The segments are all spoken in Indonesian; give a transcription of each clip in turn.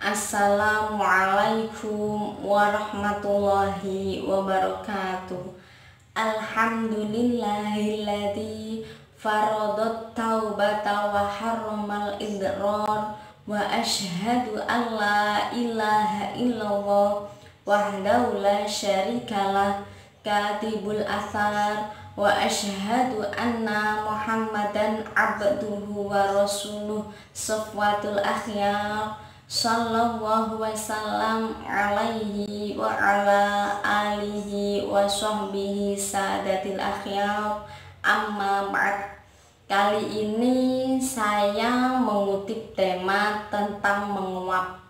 Assalamualaikum warahmatullahi wabarakatuh. Alhamdulillahilladzi faradot taubata wa harramal idrar wa asyhadu an la ilaha illallah wahdahu la syarikalah katibul athar wa asyhadu anna muhammadan abduhu wa rasuluh safwatul akhyar sallallahu wasallam alaihi wa ala alihi wa sahbihi sadatil akhyar. Amma ba'd. Kali ini saya mengutip tema tentang menguap.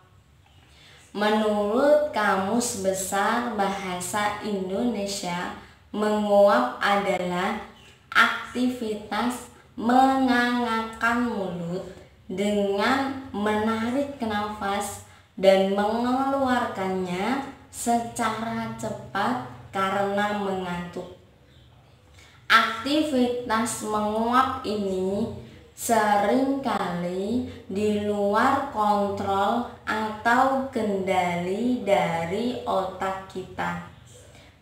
Menurut Kamus Besar Bahasa Indonesia, menguap adalah aktivitas mengangangkan mulut dengan menarik nafas dan mengeluarkannya secara cepat karena mengantuk. Aktivitas menguap ini seringkali di luar kontrol atau kendali dari otak kita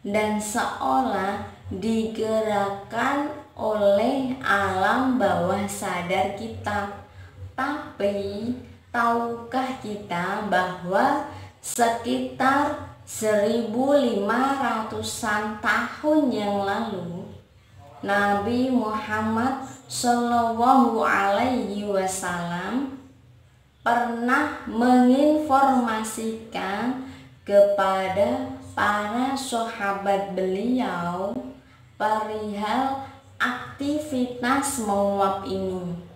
dan seolah digerakkan oleh alam bawah sadar kita. Tapi tahukah kita bahwa sekitar 1500-an tahun yang lalu Nabi Muhammad Shallallahu Alaihi Wasallam pernah menginformasikan kepada para sahabat beliau perihal aktivitas menguap ini,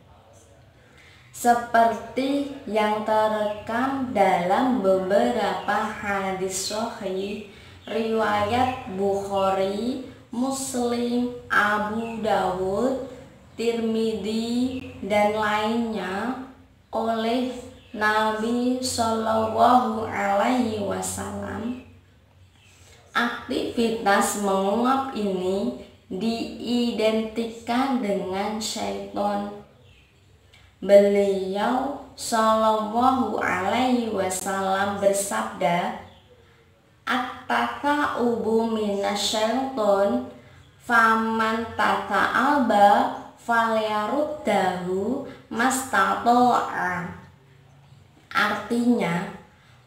seperti yang terekam dalam beberapa hadis sahih riwayat Bukhari, Muslim, Abu Dawud, Tirmidzi, dan lainnya oleh Nabi Shallallahu Alaihi Wasallam. Aktivitas menguap ini diidentikan dengan syaitan. Beliau Shallallahu Alaihi Wasallam bersabda, "At-tata'ubu minasyaiton, faman tata'aba falyaruddahu mastata'a." Artinya,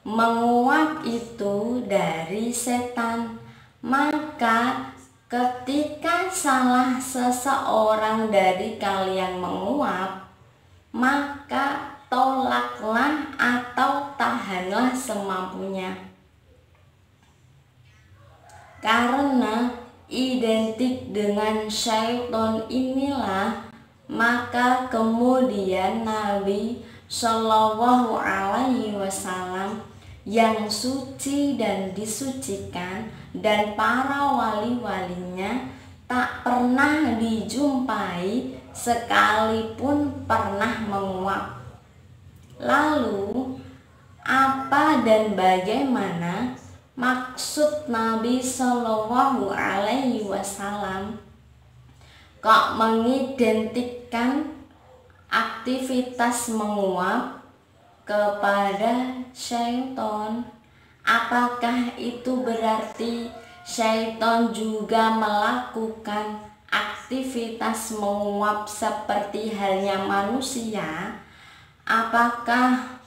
menguap itu dari setan. Maka ketika salah seseorang dari kalian menguap, maka tolaklah atau tahanlah semampunya. Karena identik dengan syaitan inilah, maka kemudian Nabi Shallallahu Alaihi Wasallam yang suci dan disucikan dan para wali-walinya tak pernah dijumpai sekalipun pernah menguap. Lalu apa dan bagaimana maksud Nabi Shallallahu Alaihi Wasallam kok mengidentikan aktivitas menguap kepada syaitan? Apakah itu berarti syaitan juga melakukan aktivitas menguap seperti halnya manusia? Apakah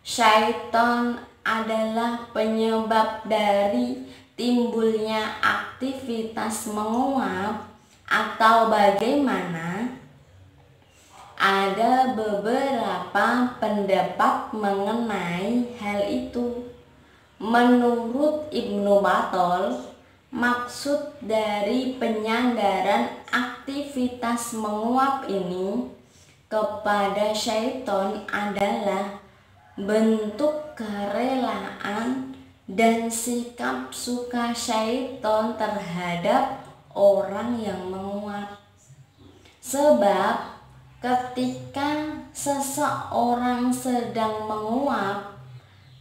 syaitan adalah penyebab dari timbulnya aktivitas menguap atau bagaimana? Ada beberapa pendapat mengenai hal itu. Menurut Ibnu Battal, maksud dari penyandaran aktivitas menguap ini kepada syaitan adalah bentuk kerelaan dan sikap suka syaitan terhadap orang yang menguap. Sebab ketika seseorang sedang menguap,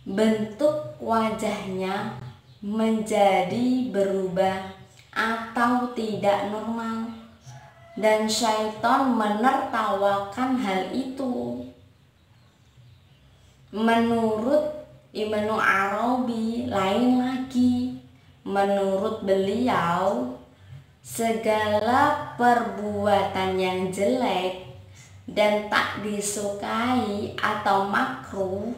bentuk wajahnya menjadi berubah atau tidak normal, dan syaitan menertawakan hal itu. Menurut Ibnu Arabi lain lagi. Menurut beliau, segala perbuatan yang jelek dan tak disukai atau makruh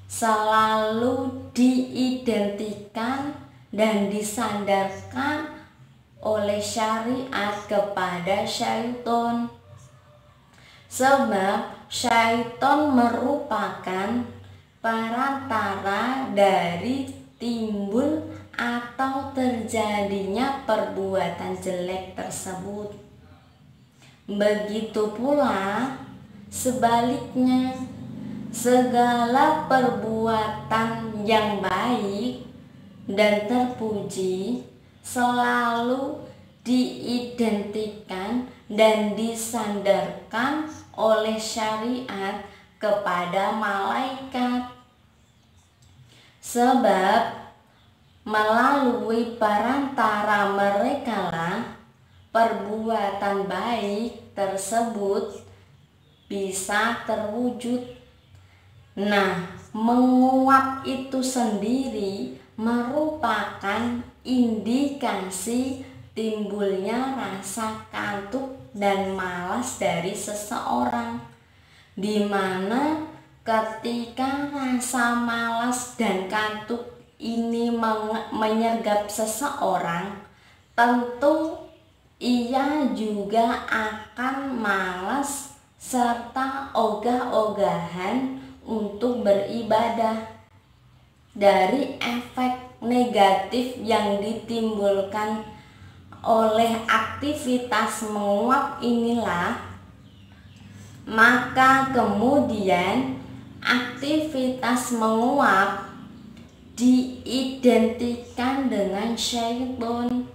selalu diidentikan dan disandarkan oleh syariat kepada syaitan. Sebab syaitan merupakan perantara dari timbul atau terjadinya perbuatan jelek tersebut. Begitu pula sebaliknya, segala perbuatan yang baik dan terpuji selalu diidentikan dan disandarkan oleh syariat kepada malaikat. Sebab melalui perantara merekalah perbuatan baik tersebut bisa terwujud. Nah, menguap itu sendiri merupakan indikasi timbulnya rasa kantuk dan malas dari seseorang, di mana ketika rasa malas dan kantuk ini menyergap seseorang, tentu ia juga akan malas serta ogah-ogahan untuk beribadah. Dari efek negatif yang ditimbulkan oleh aktivitas menguap inilah, maka kemudian aktivitas menguap diidentikan dengan syaitan.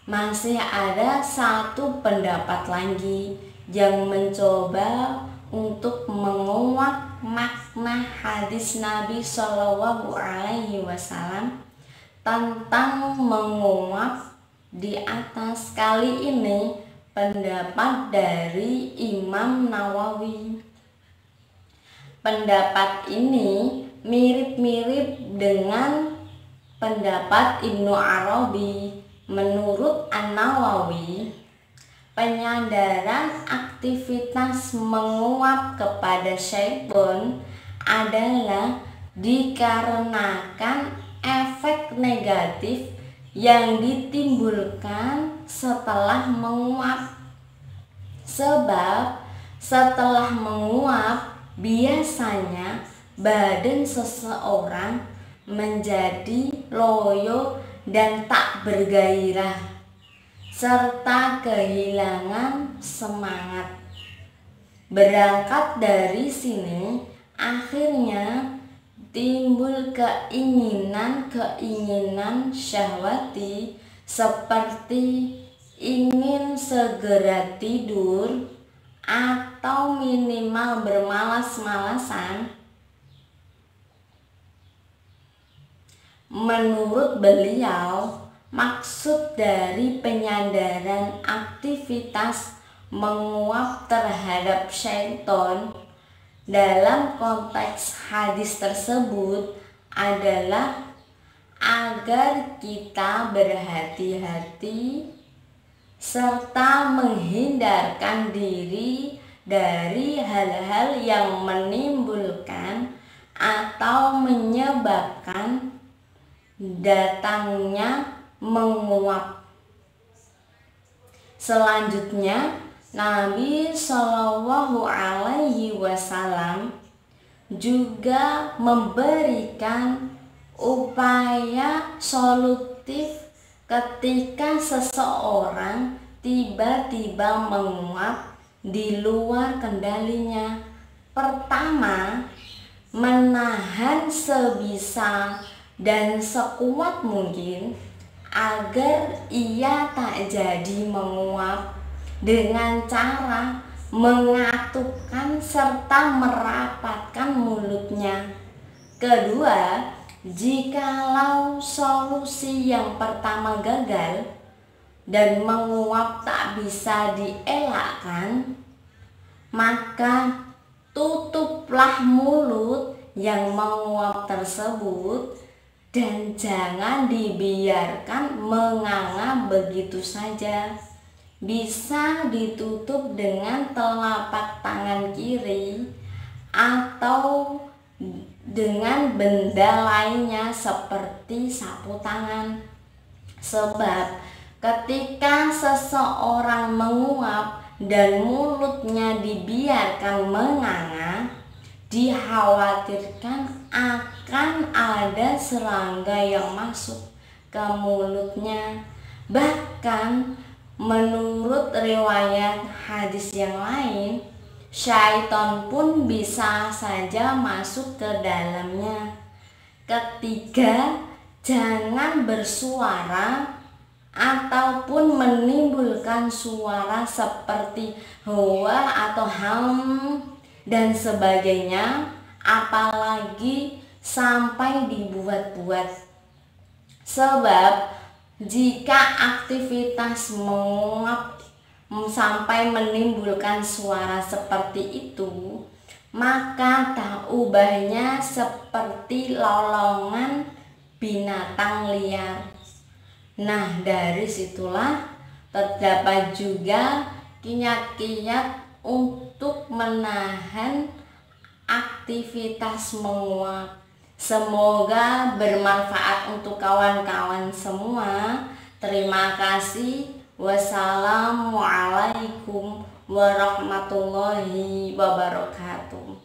Masih ada satu pendapat lagi yang mencoba untuk menguak makna hadis Nabi Shallallahu Alaihi Wasallam tentang menguap di atas. Kali ini pendapat dari Imam Nawawi. Pendapat ini mirip-mirip dengan pendapat Ibnu Arabi. Menurut An-Nawawi, penyadaran aktivitas menguap kepada syaitan adalah dikarenakan efek negatif yang ditimbulkan setelah menguap. Sebab setelah menguap biasanya badan seseorang menjadi loyo dan tak bergairah, serta kehilangan semangat. Berangkat dari sini, akhirnya timbul keinginan syahwati seperti ingin segera tidur atau minimal bermalas-malasan. Menurut beliau, maksud dari penyadaran aktivitas menguap terhadap syaitan dalam konteks hadis tersebut adalah agar kita berhati-hati serta menghindarkan diri dari hal-hal yang menimbulkan atau menyebabkan datangnya menguap. Selanjutnya, Nabi Shallallahu Alaihi Wasallam juga memberikan upaya solutif ketika seseorang tiba-tiba menguap di luar kendalinya. Pertama, menahan sebisa dan sekuat mungkin agar ia tak jadi menguap dengan cara mengatupkan serta merapatkan mulutnya. Kedua, jikalau solusi yang pertama gagal dan menguap tak bisa dielakkan, maka tutuplah mulut yang menguap tersebut dan jangan dibiarkan menganga begitu saja. Bisa ditutup dengan telapak tangan kiri atau dengan benda lainnya seperti sapu tangan. Sebab ketika seseorang menguap dan mulutnya dibiarkan menganga, dikhawatirkan akan ada serangga yang masuk ke mulutnya. Bahkan menurut riwayat hadis yang lain, syaitan pun bisa saja masuk ke dalamnya. Ketiga, jangan bersuara ataupun menimbulkan suara seperti huwa atau dan sebagainya, apalagi sampai dibuat-buat. Sebab jika aktivitas menguap sampai menimbulkan suara seperti itu, maka tak ubahnya seperti lolongan binatang liar. Nah, dari situlah terdapat juga kiat-kiat untuk menahan aktivitas menguap. Semoga bermanfaat untuk kawan-kawan semua. Terima kasih. Wassalamualaikum warahmatullahi wabarakatuh.